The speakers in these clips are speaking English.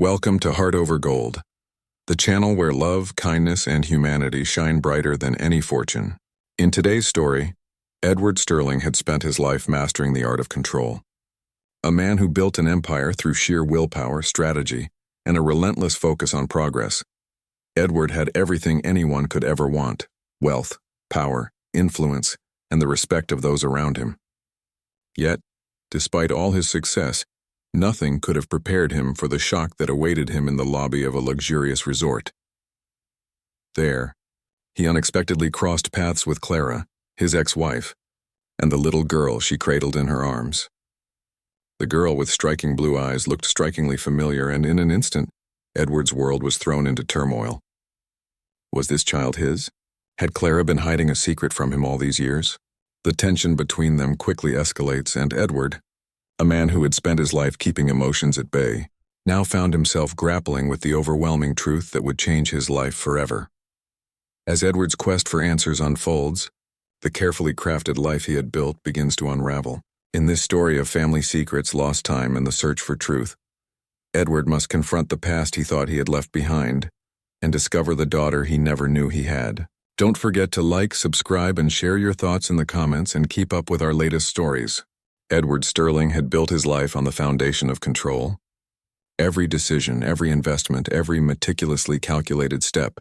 Welcome to Heart Over Gold, the channel where love, kindness, and humanity shine brighter than any fortune. In today's story, Edward Sterling had spent his life mastering the art of control. A man who built an empire through sheer willpower, strategy, and a relentless focus on progress. Edward had everything anyone could ever want: wealth, power, influence, and the respect of those around him. Yet, despite all his success, nothing could have prepared him for the shock that awaited him in the lobby of a luxurious resort. There, he unexpectedly crossed paths with Clara, his ex-wife, and the little girl she cradled in her arms. The girl with striking blue eyes looked strikingly familiar, and in an instant, Edward's world was thrown into turmoil. Was this child his? Had Clara been hiding a secret from him all these years? The tension between them quickly escalates, and Edward, a man who had spent his life keeping emotions at bay, now found himself grappling with the overwhelming truth that would change his life forever. As Edward's quest for answers unfolds, the carefully crafted life he had built begins to unravel. In this story of family secrets, lost time, and the search for truth, Edward must confront the past he thought he had left behind and discover the daughter he never knew he had. Don't forget to like, subscribe, and share your thoughts in the comments, and keep up with our latest stories. Edward Sterling had built his life on the foundation of control. Every decision, every investment, every meticulously calculated step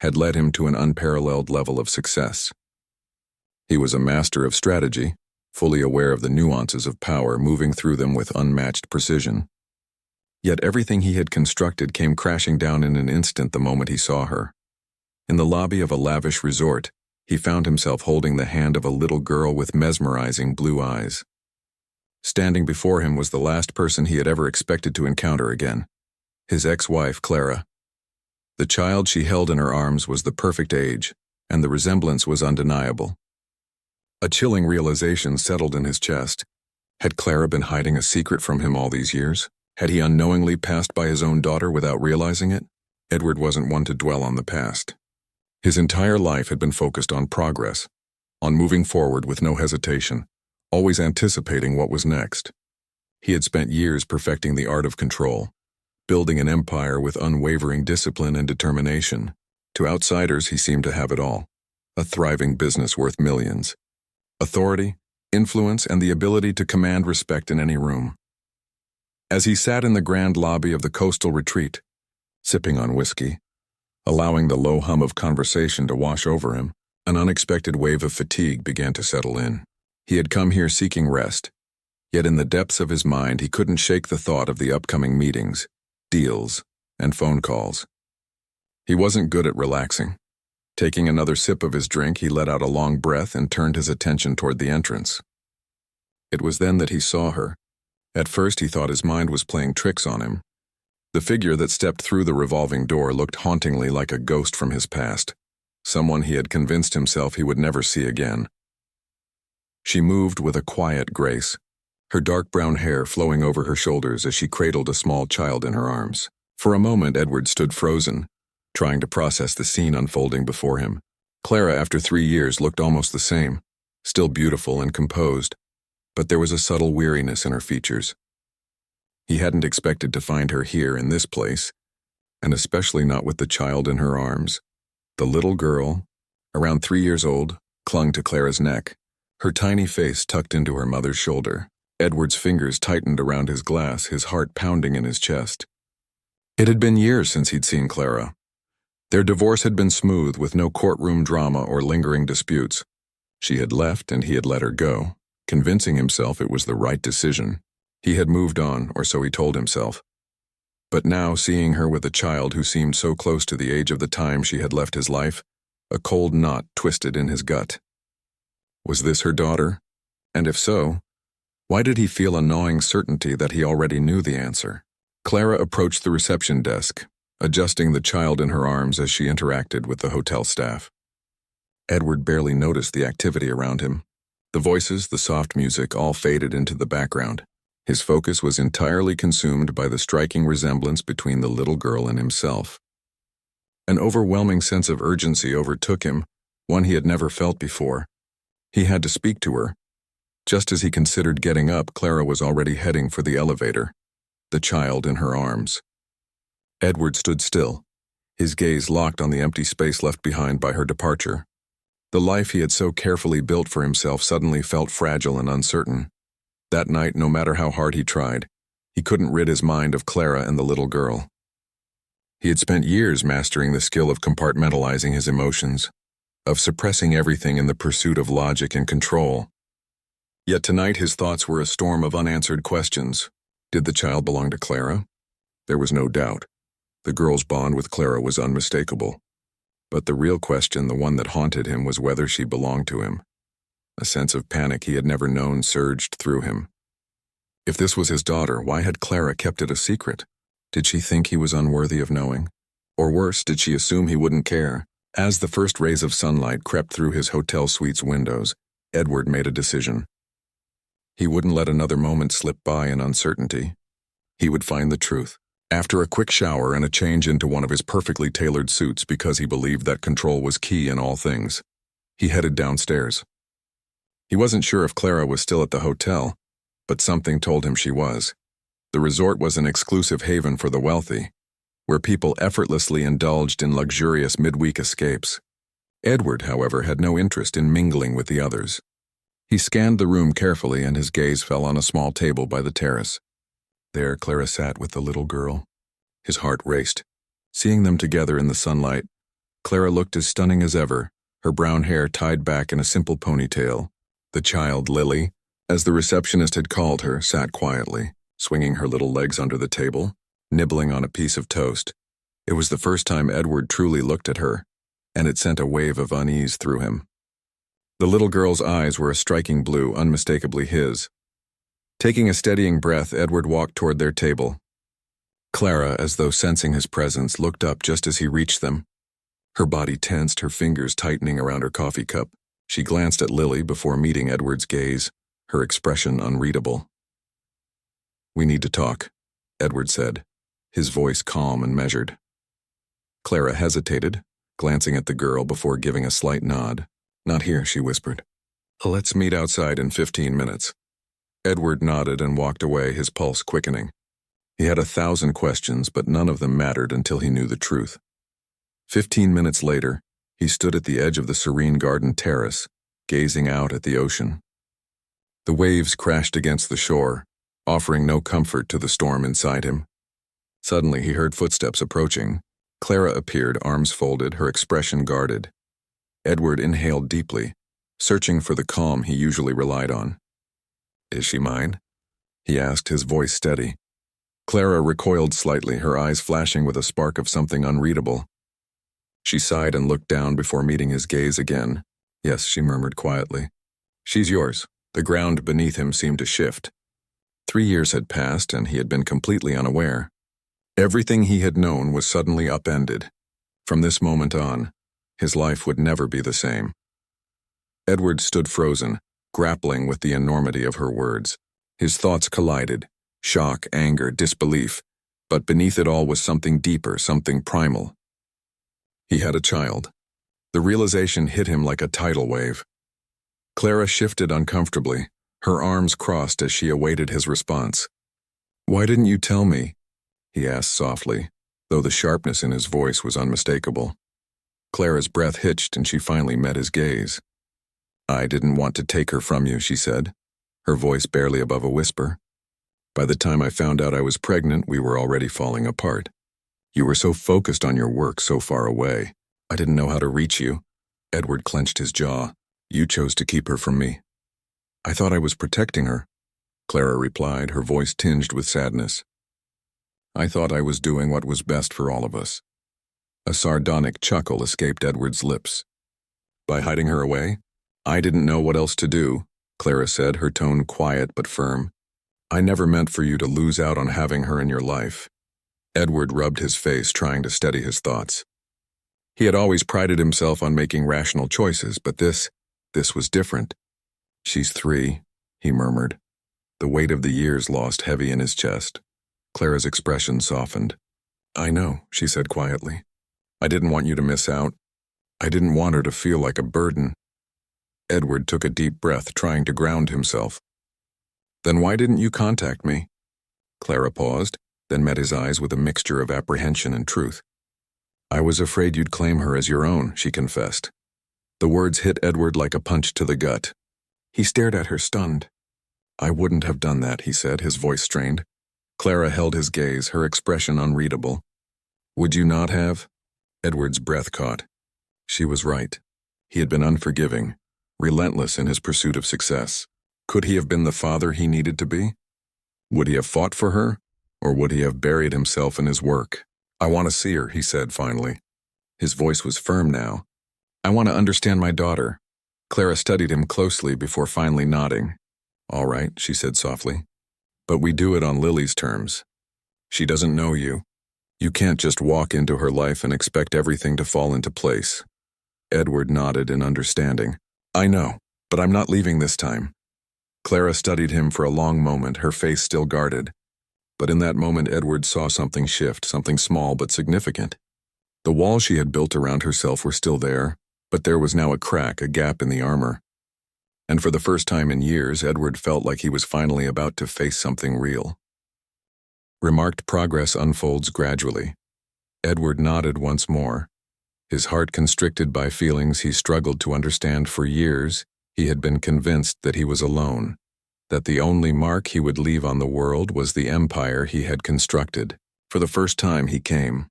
had led him to an unparalleled level of success. He was a master of strategy, fully aware of the nuances of power, moving through them with unmatched precision. Yet everything he had constructed came crashing down in an instant the moment he saw her. In the lobby of a lavish resort, he found himself holding the hand of a little girl with mesmerizing blue eyes. Standing before him was the last person he had ever expected to encounter again: his ex-wife, Clara. The child she held in her arms was the perfect age, and the resemblance was undeniable. A chilling realization settled in his chest. Had Clara been hiding a secret from him all these years? Had he unknowingly passed by his own daughter without realizing it? Edward wasn't one to dwell on the past. His entire life had been focused on progress, on moving forward with no hesitation, always anticipating what was next. He had spent years perfecting the art of control, building an empire with unwavering discipline and determination. To outsiders, he seemed to have it all: a thriving business worth millions, authority, influence, and the ability to command respect in any room. As he sat in the grand lobby of the coastal retreat, sipping on whiskey, allowing the low hum of conversation to wash over him, an unexpected wave of fatigue began to settle in. He had come here seeking rest, yet in the depths of his mind he couldn't shake the thought of the upcoming meetings, deals, and phone calls. He wasn't good at relaxing. Taking another sip of his drink, he let out a long breath and turned his attention toward the entrance. It was then that he saw her. At first he thought his mind was playing tricks on him. The figure that stepped through the revolving door looked hauntingly like a ghost from his past, someone he had convinced himself he would never see again. She moved with a quiet grace, her dark brown hair flowing over her shoulders as she cradled a small child in her arms. For a moment, Edward stood frozen, trying to process the scene unfolding before him. Clara, after 3 years, looked almost the same, still beautiful and composed, but there was a subtle weariness in her features. He hadn't expected to find her here in this place, and especially not with the child in her arms. The little girl, around 3 years old, clung to Clara's neck, her tiny face tucked into her mother's shoulder. Edward's fingers tightened around his glass, his heart pounding in his chest. It had been years since he'd seen Clara. Their divorce had been smooth, with no courtroom drama or lingering disputes. She had left and he had let her go, convincing himself it was the right decision. He had moved on, or so he told himself. But now, seeing her with a child who seemed so close to the age of the time she had left his life, a cold knot twisted in his gut. Was this her daughter? And if so, why did he feel a gnawing certainty that he already knew the answer? Clara approached the reception desk, adjusting the child in her arms as she interacted with the hotel staff. Edward barely noticed the activity around him. The voices, the soft music, all faded into the background. His focus was entirely consumed by the striking resemblance between the little girl and himself. An overwhelming sense of urgency overtook him, one he had never felt before. He had to speak to her. Just as he considered getting up, Clara was already heading for the elevator, the child in her arms. Edward stood still, his gaze locked on the empty space left behind by her departure. The life he had so carefully built for himself suddenly felt fragile and uncertain. That night, no matter how hard he tried, he couldn't rid his mind of Clara and the little girl. He had spent years mastering the skill of compartmentalizing his emotions, of suppressing everything in the pursuit of logic and control. Yet tonight his thoughts were a storm of unanswered questions. Did the child belong to Clara? There was no doubt. The girl's bond with Clara was unmistakable. But the real question, the one that haunted him, was whether she belonged to him. A sense of panic he had never known surged through him. If this was his daughter, why had Clara kept it a secret? Did she think he was unworthy of knowing? Or worse, did she assume he wouldn't care? As the first rays of sunlight crept through his hotel suite's windows, Edward made a decision. He wouldn't let another moment slip by in uncertainty. He would find the truth. After a quick shower and a change into one of his perfectly tailored suits because he believed that control was key in all things, he headed downstairs. He wasn't sure if Clara was still at the hotel, but something told him she was. The resort was an exclusive haven for the wealthy, where people effortlessly indulged in luxurious midweek escapes. Edward, however, had no interest in mingling with the others. He scanned the room carefully, and his gaze fell on a small table by the terrace. There Clara sat with the little girl. His heart raced. Seeing them together in the sunlight, Clara looked as stunning as ever, her brown hair tied back in a simple ponytail. The child, Lily, as the receptionist had called her, sat quietly, swinging her little legs under the table, nibbling on a piece of toast. It was the first time Edward truly looked at her, and it sent a wave of unease through him. The little girl's eyes were a striking blue, unmistakably his. Taking a steadying breath, Edward walked toward their table. Clara, as though sensing his presence, looked up just as he reached them. Her body tensed, her fingers tightening around her coffee cup. She glanced at Lily before meeting Edward's gaze, her expression unreadable. "We need to talk," Edward said, his voice calm and measured. Clara hesitated, glancing at the girl before giving a slight nod. "Not here," she whispered. "Let's meet outside in 15 minutes. Edward nodded and walked away, his pulse quickening. He had 1,000 questions, but none of them mattered until he knew the truth. 15 minutes later, he stood at the edge of the serene garden terrace, gazing out at the ocean. The waves crashed against the shore, offering no comfort to the storm inside him. Suddenly he heard footsteps approaching. Clara appeared, arms folded, her expression guarded. Edward inhaled deeply, searching for the calm he usually relied on. "Is she mine?" he asked, his voice steady. Clara recoiled slightly, her eyes flashing with a spark of something unreadable. She sighed and looked down before meeting his gaze again. "Yes," she murmured quietly. "She's yours." The ground beneath him seemed to shift. 3 years had passed, and he had been completely unaware. Everything he had known was suddenly upended. From this moment on, his life would never be the same. Edward stood frozen, grappling with the enormity of her words. His thoughts collided, shock, anger, disbelief, but beneath it all was something deeper, something primal. He had a child. The realization hit him like a tidal wave. Clara shifted uncomfortably, her arms crossed as she awaited his response. "Why didn't you tell me?" he asked softly, though the sharpness in his voice was unmistakable. Clara's breath hitched and she finally met his gaze. "I didn't want to take her from you," she said, her voice barely above a whisper. "By the time I found out I was pregnant, we were already falling apart. You were so focused on your work, so far away. I didn't know how to reach you." Edward clenched his jaw. "You chose to keep her from me." "I thought I was protecting her," Clara replied, her voice tinged with sadness. "I thought I was doing what was best for all of us." A sardonic chuckle escaped Edward's lips. "By hiding her away? I didn't know what else to do," Clara said, her tone quiet but firm. "I never meant for you to lose out on having her in your life." Edward rubbed his face, trying to steady his thoughts. He had always prided himself on making rational choices, but this was different. "She's 3, he murmured. The weight of the years lost heavy in his chest. Clara's expression softened. "I know," she said quietly. "I didn't want you to miss out. I didn't want her to feel like a burden." Edward took a deep breath, trying to ground himself. "Then why didn't you contact me?" Clara paused, then met his eyes with a mixture of apprehension and truth. "I was afraid you'd claim her as your own," she confessed. The words hit Edward like a punch to the gut. He stared at her, stunned. "I wouldn't have done that," he said, his voice strained. Clara held his gaze, her expression unreadable. "Would you not have?" Edward's breath caught. She was right. He had been unforgiving, relentless in his pursuit of success. Could he have been the father he needed to be? Would he have fought for her, or would he have buried himself in his work? "I want to see her," he said finally. His voice was firm now. "I want to understand my daughter." Clara studied him closely before finally nodding. "All right," she said softly. "But we do it on Lily's terms. She doesn't know you. You can't just walk into her life and expect everything to fall into place." Edward nodded in understanding. "I know, but I'm not leaving this time." Clara studied him for a long moment, her face still guarded. But in that moment Edward saw something shift, something small but significant. The walls she had built around herself were still there, but there was now a crack, a gap in the armor. And for the first time in years, Edward felt like he was finally about to face something real. Remarked progress unfolds gradually. Edward nodded once more. His heart constricted by feelings he struggled to understand for years. He had been convinced that he was alone, that the only mark he would leave on the world was the empire he had constructed. For the first time he came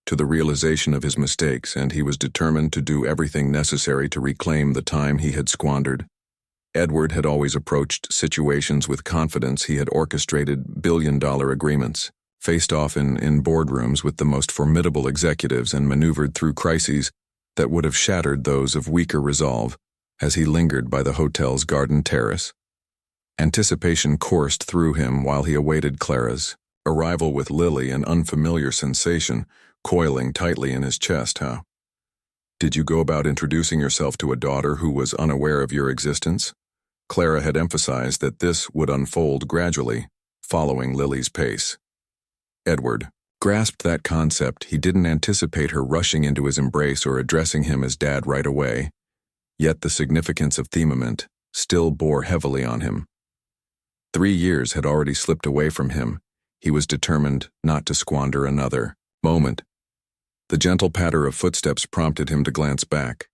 to the realization of his mistakes, and he was determined to do everything necessary to reclaim the time he had squandered. Edward had always approached situations with confidence. He had orchestrated billion-dollar agreements, faced off in boardrooms with the most formidable executives, and maneuvered through crises that would have shattered those of weaker resolve as he lingered by the hotel's garden terrace. Anticipation coursed through him while he awaited Clara's arrival with Lily, an unfamiliar sensation coiling tightly in his chest. "How did you go about introducing yourself to a daughter who was unaware of your existence?" Clara had emphasized that this would unfold gradually, following Lily's pace. Edward grasped that concept. He didn't anticipate her rushing into his embrace or addressing him as Dad right away, yet the significance of themament still bore heavily on him. 3 years had already slipped away from him. He was determined not to squander another moment. The gentle patter of footsteps prompted him to glance back.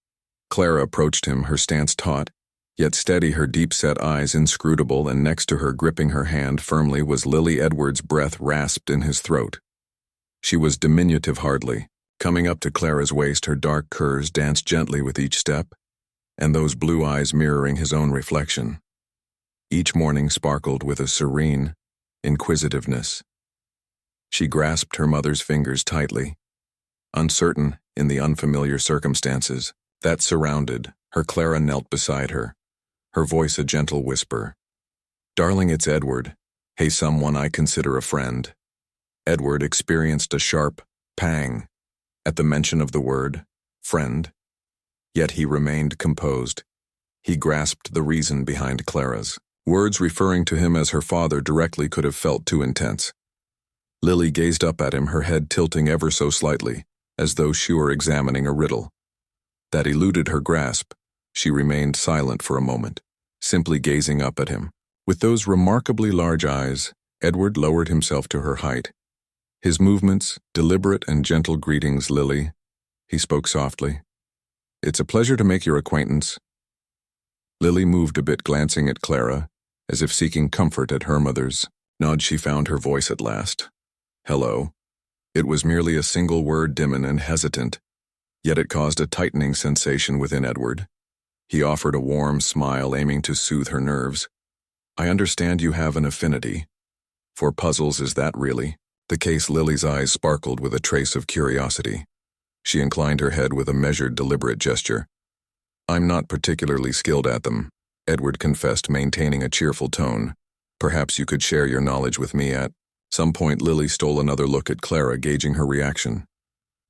Clara approached him, her stance taut, yet steady, her deep-set eyes inscrutable, and next to her, gripping her hand firmly, was Lily. Edward's breath rasped in his throat. She was diminutive hardly. Coming up to Clara's waist, her dark curves danced gently with each step, and those blue eyes mirroring his own reflection. Each morning sparkled with a serene inquisitiveness. She grasped her mother's fingers tightly, uncertain in the unfamiliar circumstances that surrounded her. Clara knelt beside her, her voice a gentle whisper. "Darling, it's Edward. Hey, someone I consider a friend." Edward experienced a sharp pang at the mention of the word friend, yet he remained composed. He grasped the reason behind Clara's words. Referring to him as her father directly could have felt too intense. Lily gazed up at him, her head tilting ever so slightly, as though she were examining a riddle. That eluded her grasp. She remained silent for a moment, simply gazing up at him. With those remarkably large eyes, Edward lowered himself to her height. His movements, deliberate and gentle. "Greetings, Lily," he spoke softly. "It's a pleasure to make your acquaintance." Lily moved a bit, glancing at Clara, as if seeking comfort at her mother's nod. She found her voice at last. "Hello." It was merely a single word, dim and hesitant, yet it caused a tightening sensation within Edward. He offered a warm smile, aiming to soothe her nerves. "I understand you have an affinity for puzzles. Is that really the case?" Lily's eyes sparkled with a trace of curiosity. She inclined her head with a measured, deliberate gesture. "I'm not particularly skilled at them," Edward confessed, maintaining a cheerful tone. "Perhaps you could share your knowledge with me at some point." Lily stole another look at Clara, gauging her reaction,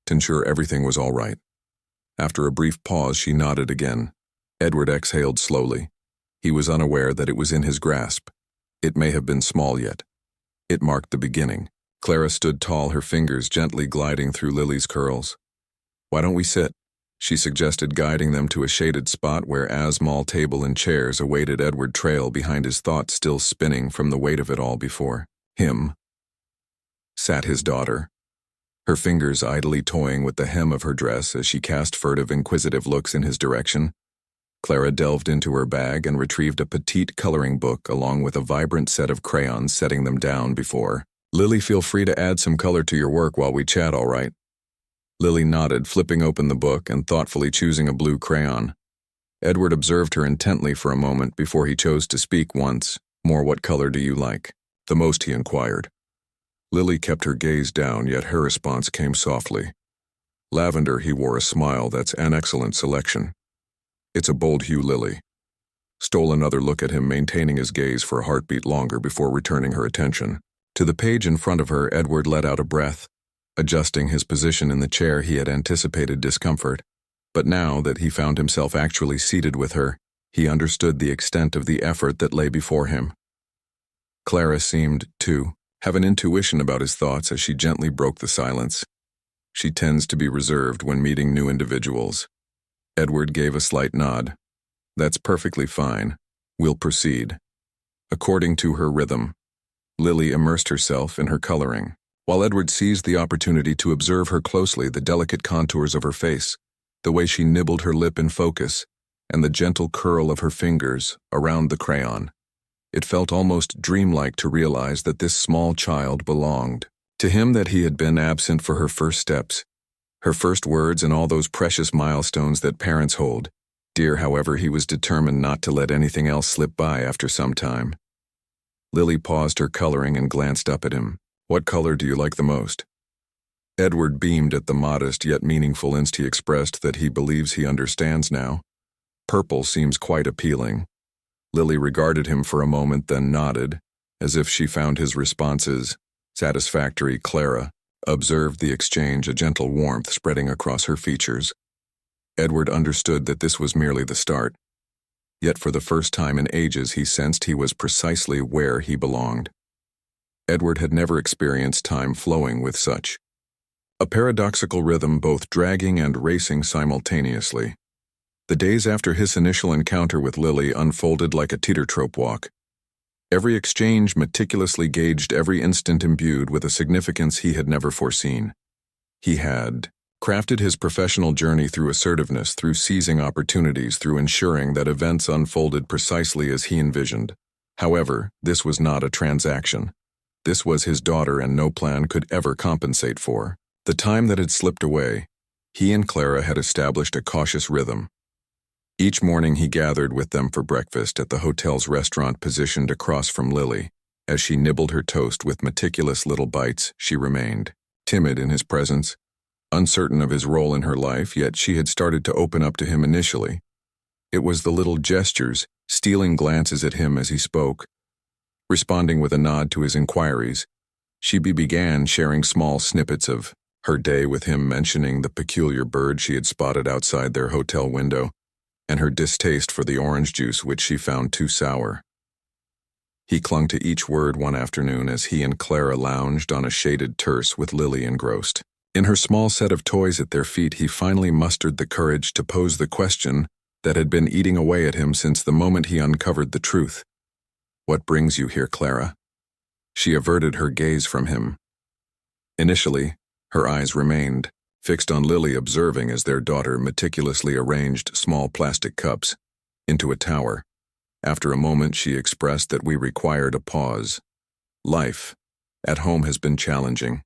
to ensure everything was all right. After a brief pause, she nodded again. Edward exhaled slowly. He was unaware that it was in his grasp. It may have been small, yet it marked the beginning. Clara stood tall, her fingers gently gliding through Lily's curls. "Why don't we sit?" she suggested, guiding them to a shaded spot where a small table and chairs awaited. Edward trailed behind, his thoughts still spinning from the weight of it all before him. sat his daughter, her fingers idly toying with the hem of her dress as she cast furtive, inquisitive looks in his direction. Clara delved into her bag and retrieved a petite coloring book along with a vibrant set of crayons, setting them down before. "Lily, feel free to add some color to your work while we chat, all right?" Lily nodded, flipping open the book and thoughtfully choosing a blue crayon. Edward observed her intently for a moment before he chose to speak once more. "What color do you like the most?" he inquired. Lily kept her gaze down, yet her response came softly. "Lavender." He wore a smile. "That's an excellent selection." "It's a bold hue." Lily stole another look at him, maintaining his gaze for a heartbeat longer before returning her attention to the page in front of her. Edward let out a breath, adjusting his position in the chair. He had anticipated discomfort, but now that he found himself actually seated with her, he understood the extent of the effort that lay before him. Clara seemed to have an intuition about his thoughts as she gently broke the silence. She tends to be reserved when meeting new individuals. Edward gave a slight nod. "That's perfectly fine. We'll proceed." According to her rhythm, Lily immersed herself in her coloring, while Edward seized the opportunity to observe her closely, the delicate contours of her face, the way she nibbled her lip in focus, and the gentle curl of her fingers around the crayon. It felt almost dreamlike to realize that this small child belonged to him, that he had been absent for her first steps, her first words, and all those precious milestones that parents hold dear. However, he was determined not to let anything else slip by after some time. Lily paused her coloring and glanced up at him. "What color do you like the most?" Edward beamed at the modest yet meaningful instant. He expressed that he believes he understands now. "Purple seems quite appealing." Lily regarded him for a moment, then nodded, as if she found his responses satisfactory. Clara observed the exchange, a gentle warmth spreading across her features. Edward understood that this was merely the start. Yet for the first time in ages he sensed he was precisely where he belonged. Edward had never experienced time flowing with such a paradoxical rhythm, both dragging and racing simultaneously. The days after his initial encounter with Lily unfolded like a teeter-totter walk. Every exchange meticulously gauged, every instant imbued with a significance he had never foreseen. He had crafted his professional journey through assertiveness, through seizing opportunities, through ensuring that events unfolded precisely as he envisioned. However, this was not a transaction. This was his daughter, and no plan could ever compensate for the time that had slipped away. He and Clara had established a cautious rhythm. Each morning he gathered with them for breakfast at the hotel's restaurant positioned across from Lily. As she nibbled her toast with meticulous little bites, she remained timid in his presence, uncertain of his role in her life, yet she had started to open up to him initially. It was the little gestures, stealing glances at him as he spoke, responding with a nod to his inquiries. She began sharing small snippets of her day with him, mentioning the peculiar bird she had spotted outside their hotel window, and her distaste for the orange juice, which she found too sour. He clung to each word one afternoon as he and Clara lounged on a shaded terrace with Lily engrossed in her small set of toys at their feet. He finally mustered the courage to pose the question that had been eating away at him since the moment he uncovered the truth. "What brings you here, Clara?" She averted her gaze from him. Initially, her eyes remained fixed on Lily, observing as their daughter meticulously arranged small plastic cups into a tower. After a moment, she expressed that we required a pause. "Life at home has been challenging."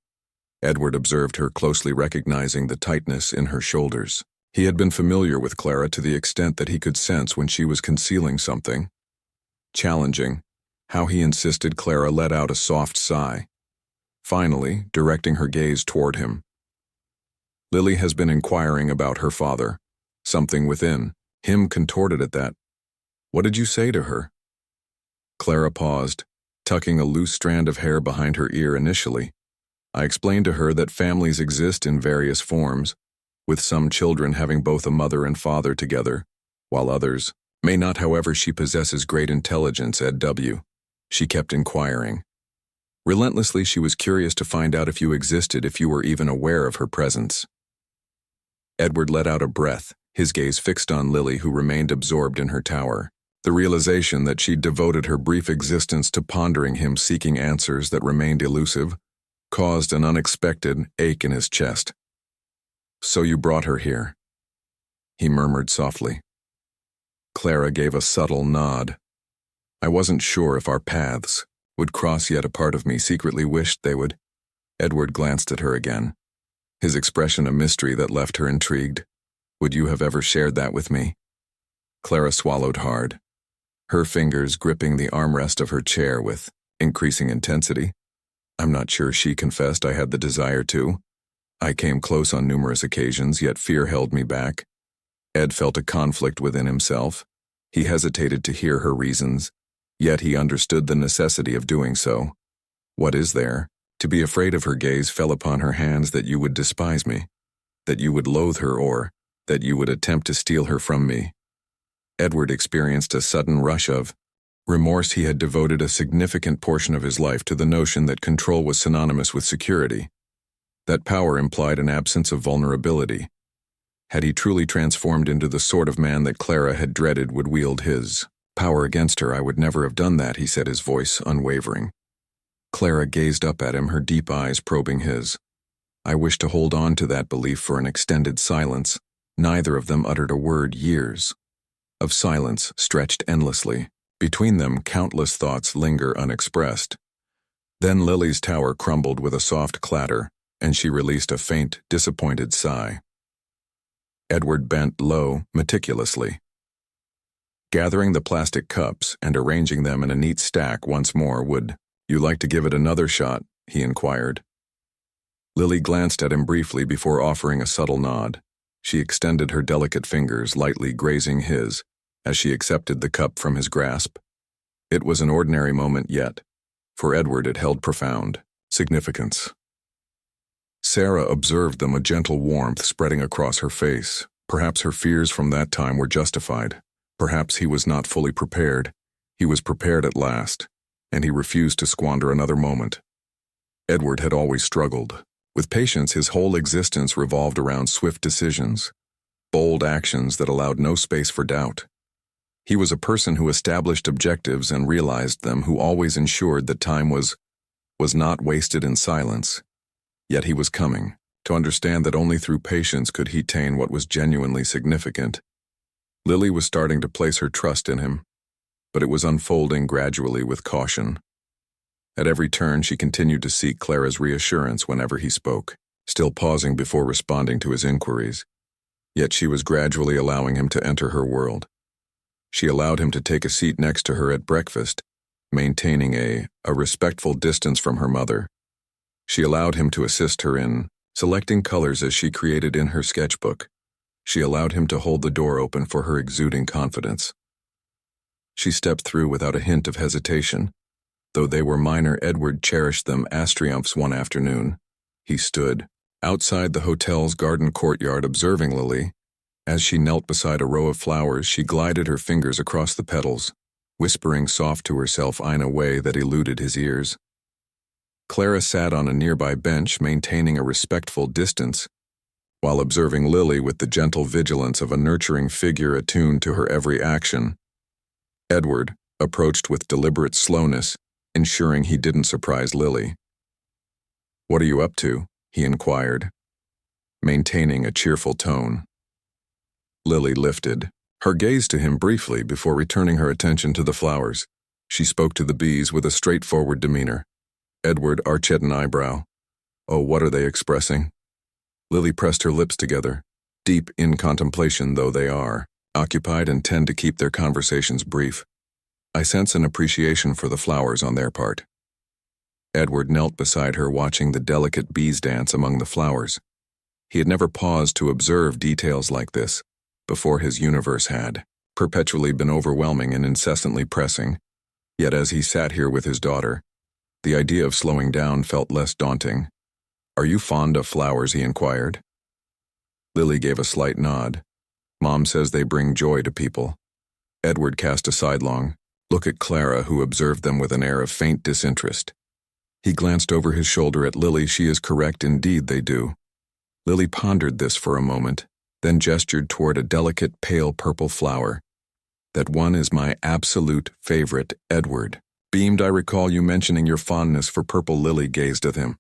Edward observed her closely, recognizing the tightness in her shoulders. He had been familiar with Clara to the extent that he could sense when she was concealing something. "Challenging." How he insisted. Clara let out a soft sigh, finally directing her gaze toward him. "Lily has been inquiring about her father." Something within him contorted at that. "What did you say to her?" Clara paused, tucking a loose strand of hair behind her ear. "Initially, I explained to her that families exist in various forms, with some children having both a mother and father together, while others may not. However, she possesses great intelligence, Ed.W. She kept inquiring. Relentlessly, she was curious to find out if you existed, if you were even aware of her presence." Edward let out a breath, his gaze fixed on Lily, who remained absorbed in her tower. The realization that she'd devoted her brief existence to pondering him, seeking answers that remained elusive, caused an unexpected ache in his chest. "So you brought her here," he murmured softly. Clara gave a subtle nod. "I wasn't sure if our paths would cross, yet a part of me secretly wished they would." Edward glanced at her again, his expression a mystery that left her intrigued. "Would you have ever shared that with me?" Clara swallowed hard, her fingers gripping the armrest of her chair with increasing intensity. "I'm not sure," she confessed. "I had the desire to. I came close on numerous occasions, yet fear held me back." Ed felt a conflict within himself. He hesitated to hear her reasons, yet he understood the necessity of doing so. "What is there? To be afraid of her gaze fell upon her hands, that you would despise me, that you would loathe her, or that you would attempt to steal her from me." Edward experienced a sudden rush of remorse. He had devoted a significant portion of his life to the notion that control was synonymous with security, that power implied an absence of vulnerability. Had he truly transformed into the sort of man that Clara had dreaded would wield his power against her? "I would never have done that," he said, his voice unwavering. Clara gazed up at him, her deep eyes probing his. "I wish to hold on to that belief for an extended silence." Neither of them uttered a word. Years of silence stretched endlessly. Between them, countless thoughts linger unexpressed. Then Lily's tower crumbled with a soft clatter, and she released a faint, disappointed sigh. Edward bent low, meticulously, gathering the plastic cups and arranging them in a neat stack once more. "Would you like to give it another shot?" he inquired. Lily glanced at him briefly before offering a subtle nod. She extended her delicate fingers, lightly grazing his, as she accepted the cup from his grasp. It was an ordinary moment, yet for Edward it held profound significance. Sarah observed them, a gentle warmth spreading across her face. Perhaps her fears from that time were justified. Perhaps he was not fully prepared. He was prepared at last, and he refused to squander another moment. Edward had always struggled with patience. His whole existence revolved around swift decisions, bold actions that allowed no space for doubt. He was a person who established objectives and realized them, who always ensured that time was not wasted in silence. Yet he was coming to understand that only through patience could he attain what was genuinely significant. Lily was starting to place her trust in him, but it was unfolding gradually with caution. At every turn, she continued to seek Clara's reassurance whenever he spoke, still pausing before responding to his inquiries. Yet she was gradually allowing him to enter her world. She allowed him to take a seat next to her at breakfast, maintaining a respectful distance from her mother. She allowed him to assist her in selecting colors as she created in her sketchbook. She allowed him to hold the door open for her, exuding confidence. She stepped through without a hint of hesitation. Though they were minor, Edward cherished them as triumphs. One afternoon, he stood outside the hotel's garden courtyard observing Lily. As she knelt beside a row of flowers, she glided her fingers across the petals, whispering soft to herself in a way that eluded his ears. Clara sat on a nearby bench, maintaining a respectful distance, while observing Lily with the gentle vigilance of a nurturing figure attuned to her every action. Edward approached with deliberate slowness, ensuring he didn't surprise Lily. "What are you up to?" he inquired, maintaining a cheerful tone. Lily lifted her gaze to him briefly before returning her attention to the flowers. She spoke to the bees with a straightforward demeanor. Edward arched an eyebrow. "Oh, what are they expressing?" Lily pressed her lips together, deep in contemplation though they are, occupied and tend to keep their conversations brief. "I sense an appreciation for the flowers on their part." Edward knelt beside her, watching the delicate bees dance among the flowers. He had never paused to observe details like this before. His universe had perpetually been overwhelming and incessantly pressing. Yet as he sat here with his daughter, the idea of slowing down felt less daunting. "Are you fond of flowers?" he inquired. Lily gave a slight nod. "Mom says they bring joy to people." Edward cast a sidelong look at Clara, who observed them with an air of faint disinterest. He glanced over his shoulder at Lily. "She is correct, indeed they do." Lily pondered this for a moment, then gestured toward a delicate pale purple flower. "That one is my absolute favorite." Edward beamed. "I recall you mentioning your fondness for purple." Lily gazed at him,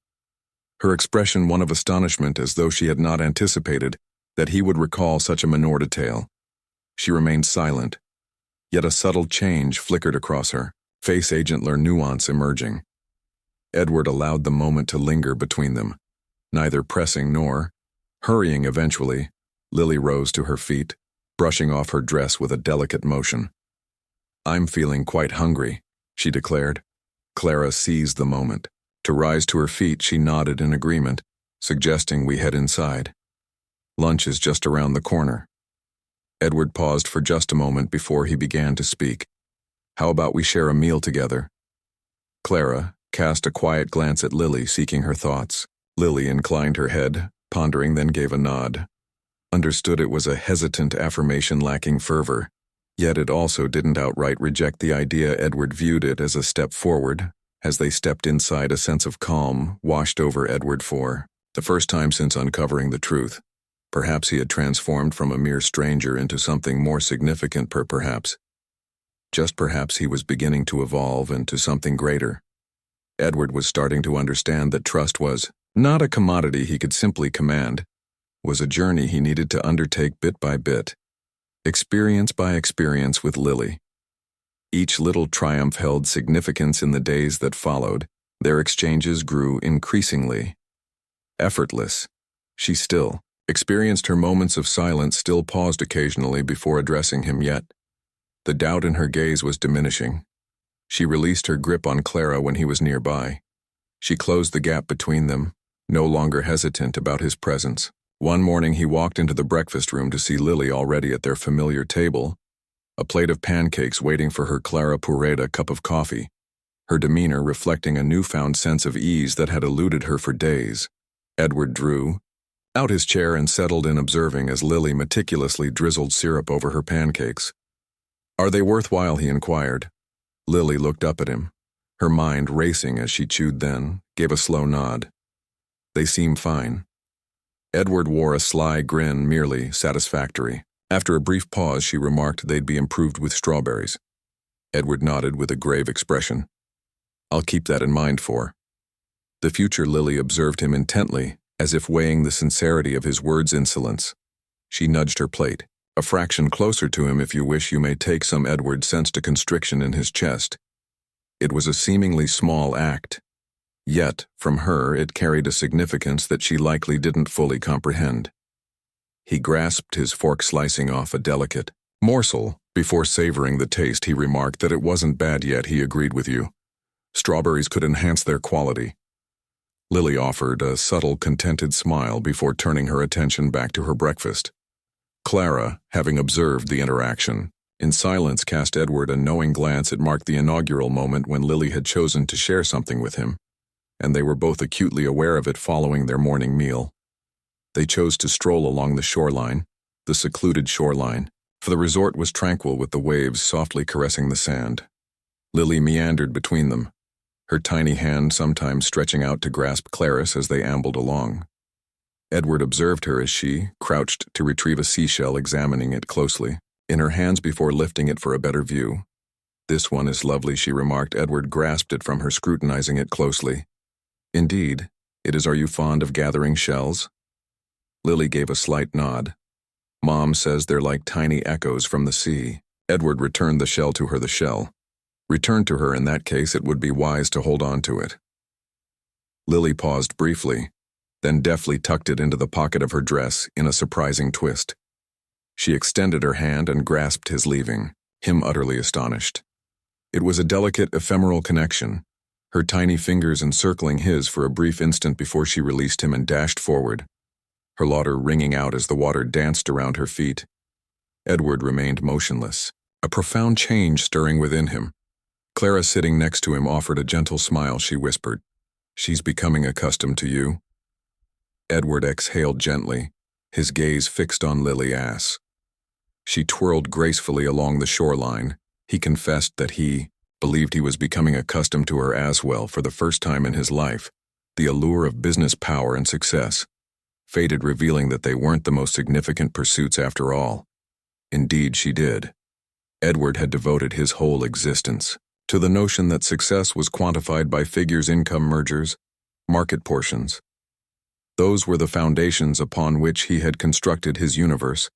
her expression one of astonishment as though she had not anticipated that he would recall such a minor detail. She remained silent, yet a subtle change flickered across her, face agentler nuance emerging. Edward allowed the moment to linger between them, neither pressing nor hurrying. Eventually, Lily rose to her feet, brushing off her dress with a delicate motion. "I'm feeling quite hungry," she declared. Clara seized the moment. To rise to her feet, she nodded in agreement, suggesting we head inside. "Lunch is just around the corner." Edward paused for just a moment before he began to speak. "How about we share a meal together?" Clara cast a quiet glance at Lily, seeking her thoughts. Lily inclined her head, pondering, then gave a nod. Understood it was a hesitant affirmation lacking fervor, yet it also didn't outright reject the idea. Edward viewed it as a step forward. As they stepped inside, a sense of calm washed over Edward for the first time since uncovering the truth. Perhaps he had transformed from a mere stranger into something more significant. Perhaps, just perhaps, he was beginning to evolve into something greater. Edward was starting to understand that trust was not a commodity he could simply command, was a journey he needed to undertake bit by bit, experience by experience with Lily. Each little triumph held significance in the days that followed. Their exchanges grew increasingly effortless. She still experienced her moments of silence, still paused occasionally before addressing him, yet the doubt in her gaze was diminishing. She released her grip on Clara when he was nearby. She closed the gap between them, no longer hesitant about his presence. One morning he walked into the breakfast room to see Lily already at their familiar table, a plate of pancakes waiting for her. Clara poured a cup of coffee, her demeanor reflecting a newfound sense of ease that had eluded her for days. Edward drew out his chair and settled in, observing as Lily meticulously drizzled syrup over her pancakes. "Are they worthwhile?" he inquired. Lily looked up at him, her mind racing as she chewed, then gave a slow nod. "They seem fine." Edward wore a sly grin, merely satisfactory. After a brief pause, she remarked they'd be improved with strawberries. Edward nodded with a grave expression. "I'll keep that in mind for the future." Lily observed him intently, as if weighing the sincerity of his words. Insolence. She nudged her plate. "A fraction closer to him if you wish. You may take some." Edward sensed a constriction in his chest. It was a seemingly small act, yet, from her, it carried a significance that she likely didn't fully comprehend. He grasped his fork, slicing off a delicate morsel. Before savoring the taste, he remarked that it wasn't bad yet. He agreed with you. Strawberries could enhance their quality. Lily offered a subtle, contented smile before turning her attention back to her breakfast. Clara, having observed the interaction, in silence cast Edward a knowing glance. It marked the inaugural moment when Lily had chosen to share something with him, and they were both acutely aware of it. Following their morning meal, they chose to stroll along the shoreline, the secluded shoreline, for the resort was tranquil with the waves softly caressing the sand. Lily meandered between them, her tiny hand sometimes stretching out to grasp Clarice as they ambled along. Edward observed her as she crouched to retrieve a seashell, examining it closely in her hands before lifting it for a better view. "This one is lovely," she remarked. Edward grasped it from her, scrutinizing it closely. "Indeed, it is. Are you fond of gathering shells?" Lily gave a slight nod. "Mom says they're like tiny echoes from the sea." Edward returned the shell to her. The shell returned to her. In that case, it would be wise to hold on to it. Lily paused briefly, then deftly tucked it into the pocket of her dress in a surprising twist. She extended her hand and grasped his, leaving him utterly astonished. It was a delicate, ephemeral connection, her tiny fingers encircling his for a brief instant before she released him and dashed forward, her laughter ringing out as the water danced around her feet. Edward remained motionless, a profound change stirring within him. Clara, sitting next to him, offered a gentle smile. She whispered, "She's becoming accustomed to you." Edward exhaled gently, his gaze fixed on Lily as she twirled gracefully along the shoreline. He confessed that he believed he was becoming accustomed to her as well. For the first time in his life, the allure of business power and success faded, revealing that they weren't the most significant pursuits after all. Indeed, she did. Edward had devoted his whole existence to the notion that success was quantified by figures, income, mergers, market portions. Those were the foundations upon which he had constructed his universe.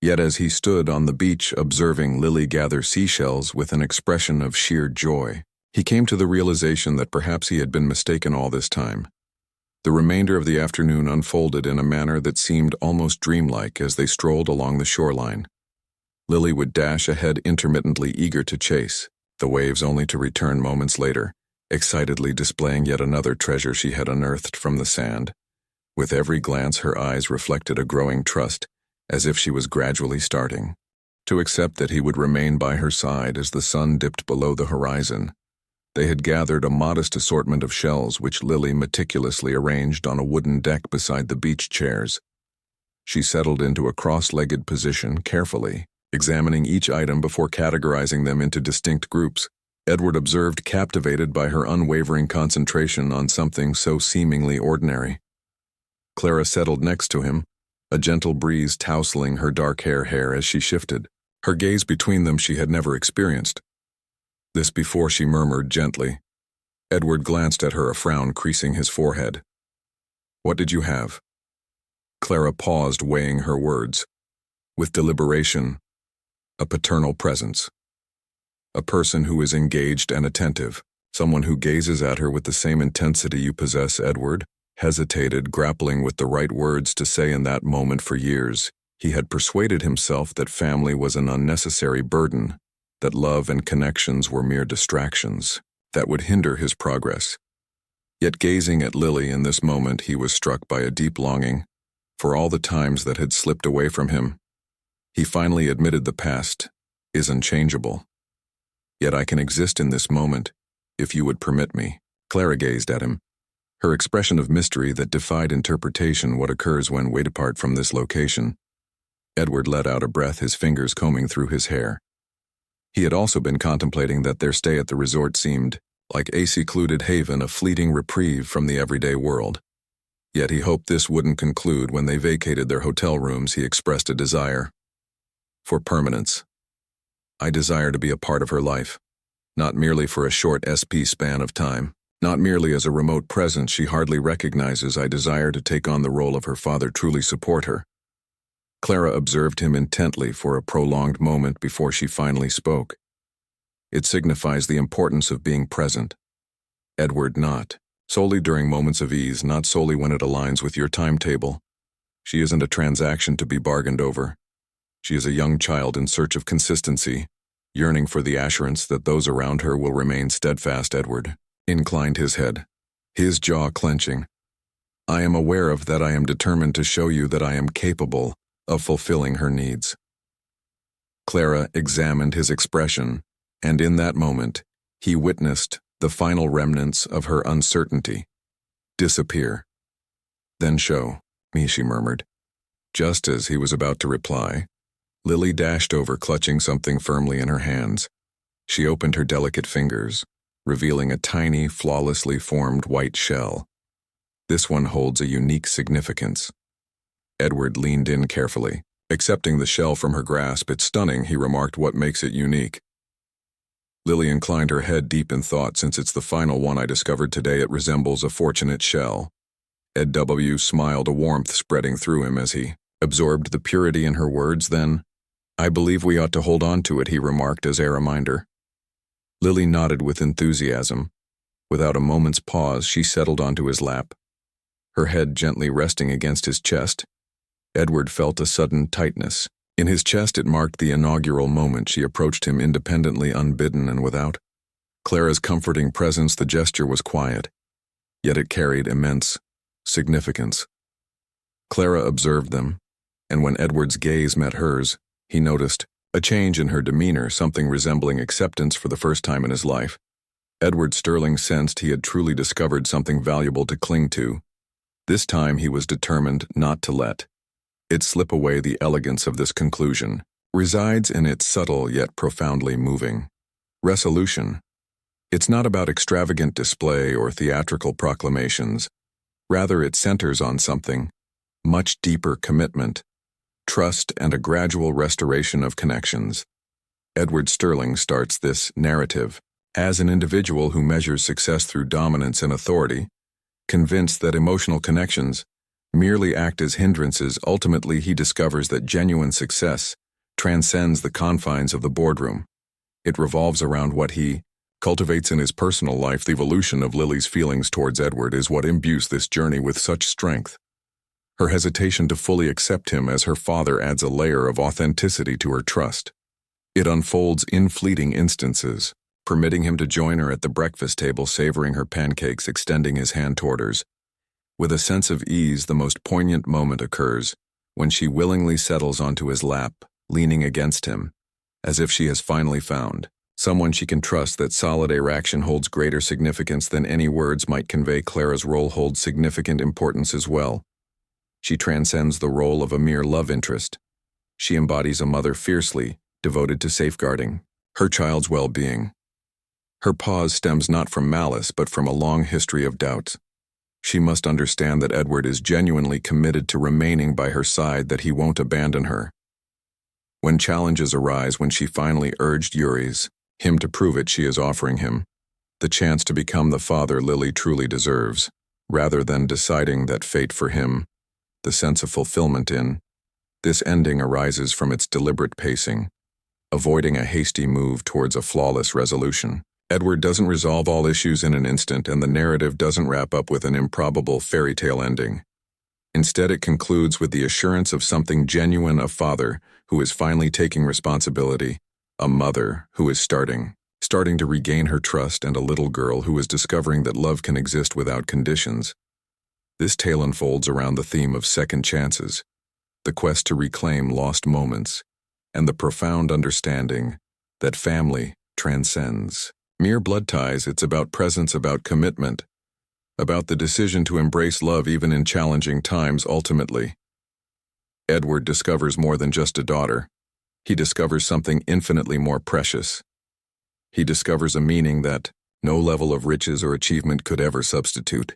Yet as he stood on the beach observing Lily gather seashells with an expression of sheer joy, he came to the realization that perhaps he had been mistaken all this time. The remainder of the afternoon unfolded in a manner that seemed almost dreamlike as they strolled along the shoreline. Lily would dash ahead intermittently, eager to chase the waves, only to return moments later, excitedly displaying yet another treasure she had unearthed from the sand. With every glance, her eyes reflected a growing trust, as if she was gradually starting to accept that he would remain by her side as the sun dipped below the horizon. They had gathered a modest assortment of shells which Lily meticulously arranged on a wooden deck beside the beach chairs. She settled into a cross-legged position, carefully examining each item before categorizing them into distinct groups. Edward observed, captivated by her unwavering concentration on something so seemingly ordinary. Clara settled next to him, a gentle breeze tousling her dark hair as she shifted. Her gaze between them she had never experienced. This before she murmured gently. Edward glanced at her, a frown creasing his forehead. "What did you have?" Clara paused, weighing her words. With deliberation, a paternal presence. A person who is engaged and attentive, someone who gazes at her with the same intensity you possess. Edward hesitated, grappling with the right words to say in that moment. For years, he had persuaded himself that family was an unnecessary burden, that love and connections were mere distractions that would hinder his progress. Yet gazing at Lily in this moment, he was struck by a deep longing for all the times that had slipped away from him. He finally admitted, "The past is unchangeable. Yet I can exist in this moment, if you would permit me." Clara gazed at him, her expression of mystery that defied interpretation. "What occurs when we depart from this location?" Edward let out a breath, his fingers combing through his hair. He had also been contemplating that their stay at the resort seemed like a secluded haven, a fleeting reprieve from the everyday world. Yet he hoped this wouldn't conclude. When they vacated their hotel rooms, he expressed a desire for permanence. "I desire to be a part of her life, not merely for a short span of time, not merely as a remote presence she hardly recognizes. I desire to take on the role of her father, truly support her." Clara observed him intently for a prolonged moment before she finally spoke. "It signifies the importance of being present, Edward, not solely during moments of ease, not solely when it aligns with your timetable. She isn't a transaction to be bargained over. She is a young child in search of consistency, yearning for the assurance that those around her will remain steadfast." Edward inclined his head, his jaw clenching. "I am aware of that. I am determined to show you that I am capable of fulfilling her needs." Clara examined his expression, and in that moment, he witnessed the final remnants of her uncertainty disappear. "Then show me," she murmured. Just as he was about to reply, Lily dashed over, clutching something firmly in her hands. She opened her delicate fingers, revealing a tiny, flawlessly formed white shell. "This one holds a unique significance." Edward leaned in carefully, accepting the shell from her grasp. "It's stunning," he remarked. "What makes it unique?" Lily inclined her head, deep in thought. "Since it's the final one I discovered today, it resembles a fortunate shell." Ed W. smiled, a warmth spreading through him as he absorbed the purity in her words. "Then I believe we ought to hold on to it," he remarked as a reminder. Lily nodded with enthusiasm. Without a moment's pause, she settled onto his lap, her head gently resting against his chest. Edward felt a sudden tightness in his chest. It marked the inaugural moment. She approached him independently, unbidden, and without Clara's comforting presence. The gesture was quiet, yet it carried immense significance. Clara observed them, and when Edward's gaze met hers, he noticed a change in her demeanor, something resembling acceptance for the first time in his life. Edward Sterling sensed he had truly discovered something valuable to cling to. This time he was determined not to let it slip away. The elegance of this conclusion resides in its subtle yet profoundly moving resolution. It's not about extravagant display or theatrical proclamations. Rather, it centers on something much deeper: commitment, trust, and a gradual restoration of connections. Edward Sterling starts this narrative as an individual who measures success through dominance and authority, convinced that emotional connections merely act as hindrances. Ultimately, he discovers that genuine success transcends the confines of the boardroom. It revolves around what he cultivates in his personal life. The evolution of Lily's feelings towards Edward is what imbues this journey with such strength. Her hesitation to fully accept him as her father adds a layer of authenticity to her trust. It unfolds in fleeting instances, permitting him to join her at the breakfast table, savoring her pancakes, extending his hand toward hers. With a sense of ease, the most poignant moment occurs when she willingly settles onto his lap, leaning against him, as if she has finally found someone she can trust. That solid erection holds greater significance than any words might convey. Clara's role holds significant importance as well. She transcends the role of a mere love interest. She embodies a mother fiercely devoted to safeguarding her child's well-being. Her pause stems not from malice but from a long history of doubts. She must understand that Edward is genuinely committed to remaining by her side, that he won't abandon her. When challenges arise, when she finally urged him to prove it, she is offering him the chance to become the father Lily truly deserves, rather than deciding that fate for him. The sense of fulfillment in this ending arises from its deliberate pacing, avoiding a hasty move towards a flawless resolution. Edward doesn't resolve all issues in an instant, and the narrative doesn't wrap up with an improbable fairy tale ending. Instead, it concludes with the assurance of something genuine: a father who is finally taking responsibility, a mother who is starting to regain her trust, and a little girl who is discovering that love can exist without conditions. This tale unfolds around the theme of second chances, the quest to reclaim lost moments, and the profound understanding that family transcends mere blood ties. It's about presence, about commitment, about the decision to embrace love even in challenging times. Ultimately, Edward discovers more than just a daughter. He discovers something infinitely more precious. He discovers a meaning that no level of riches or achievement could ever substitute.